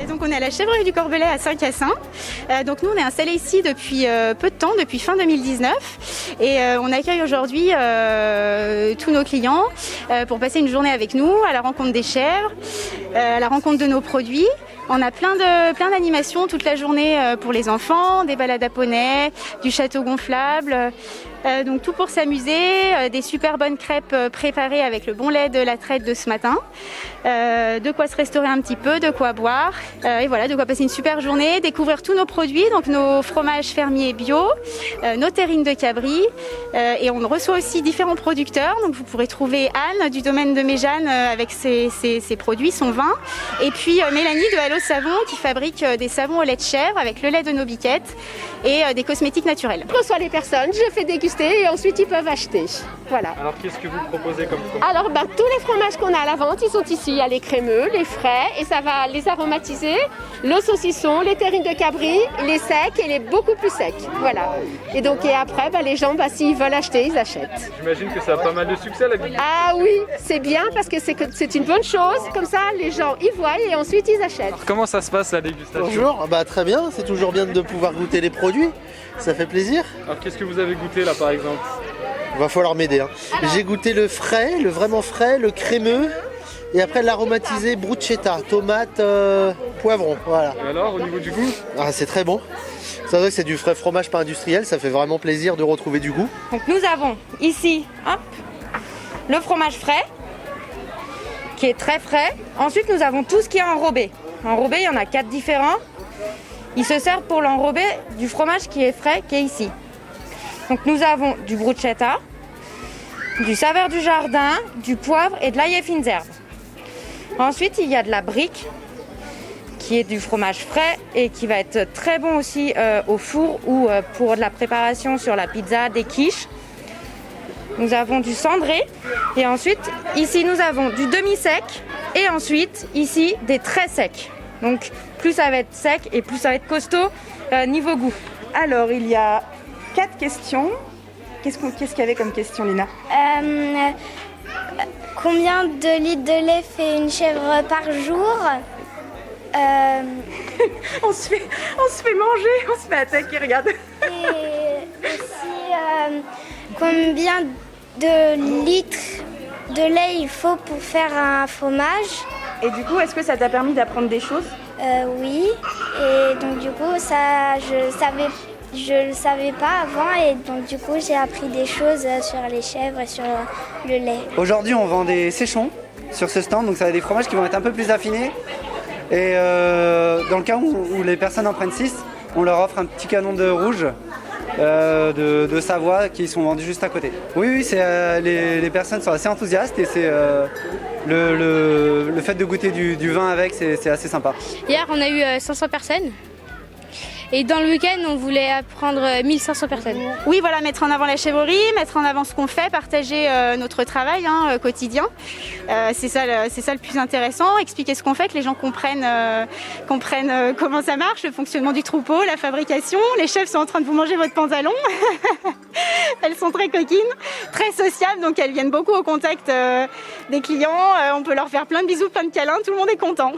Et donc on est à la Chèvrerie du Corbelais à Saint-Cassin. Donc nous on est installés ici depuis peu de temps, depuis fin 2019. Et on accueille aujourd'hui tous nos clients pour passer une journée avec nous à la rencontre des chèvres, à la rencontre de nos produits. On a plein d'animations toute la journée pour les enfants, des balades à poney, du château gonflable. Donc tout pour s'amuser, des super bonnes crêpes préparées avec le bon lait de la traite de ce matin, de quoi se restaurer un petit peu, de quoi boire, et voilà, de quoi passer une super journée, découvrir tous nos produits, donc nos fromages fermiers bio, nos terrines de Cabri, et on reçoit aussi différents producteurs, donc vous pourrez trouver Anne du domaine de Méjeanne avec ses produits, son vin, et puis Mélanie de Halo Savon qui fabrique des savons au lait de chèvre avec le lait de nos biquettes et des cosmétiques naturels. Je reçois les personnes, je fais déguster et ensuite ils peuvent acheter. Voilà. Alors qu'est-ce que vous proposez comme fromage? Alors tous les fromages qu'on a à la vente, ils sont ici. Il y a les crémeux, les frais et ça va les aromatiser. Le saucisson, les terrines de Cabri, les secs et les beaucoup plus secs. Voilà. Et après, les gens, s'ils veulent acheter, ils achètent. J'imagine que ça a pas mal de succès la ville. Ah oui, c'est bien parce que c'est une bonne chose. Comme ça, les gens y voient et ensuite ils achètent. Alors, comment ça se passe la dégustation? Bonjour, très bien, c'est toujours bien de pouvoir goûter les produits, ça fait plaisir. Alors qu'est-ce que vous avez goûté là par exemple? Va falloir m'aider. J'ai goûté le frais, le vraiment frais, le crémeux, et après l'aromatisé bruschetta, tomate, poivron, voilà. Et alors au niveau du goût? C'est très bon. C'est vrai que c'est du frais fromage pas industriel, ça fait vraiment plaisir de retrouver du goût. Donc nous avons ici le fromage frais, qui est très frais. Ensuite nous avons tout ce qui est enrobé. Enrobé, il y en a 4 différents. Ils se servent pour l'enrober du fromage qui est frais, qui est ici. Donc nous avons du bruschetta, du saveur du jardin, du poivre et de l'ail et fines herbes. Ensuite, il y a de la brique, qui est du fromage frais et qui va être très bon aussi au four ou pour de la préparation sur la pizza, des quiches. Nous avons du cendré et ensuite, ici, nous avons du demi-sec et ensuite, ici, des très secs. Donc, plus ça va être sec et plus ça va être costaud niveau goût. Alors, il y a 4 questions. Qu'est-ce qu'il y avait comme question, Lina? Combien de litres de lait fait une chèvre par jour? On se fait manger, on se fait attaquer, regarde. Et aussi, combien de litres de lait il faut pour faire un fromage? Et du coup, est-ce que ça t'a permis d'apprendre des choses? Oui, et donc du coup, ça, je le savais pas avant et donc du coup, j'ai appris des choses sur les chèvres et sur le lait. Aujourd'hui, on vend des séchons sur ce stand, donc ça va être des fromages qui vont être un peu plus affinés. Et dans le cas où les personnes en prennent 6, on leur offre un petit canon de rouge de Savoie qui sont vendus juste à côté. Oui, les personnes sont assez enthousiastes et c'est le fait de goûter du vin avec, c'est assez sympa. Hier, on a eu 500 personnes. Et dans le week-end, on voulait apprendre 1500 personnes. Oui, voilà, mettre en avant la chèvrerie, mettre en avant ce qu'on fait, partager notre travail quotidien. C'est ça le plus intéressant, expliquer ce qu'on fait, que les gens comprennent comment ça marche, le fonctionnement du troupeau, la fabrication. Les chèvres sont en train de vous manger votre pantalon. Elles sont très coquines, très sociables, donc elles viennent beaucoup au contact des clients. On peut leur faire plein de bisous, plein de câlins, tout le monde est content.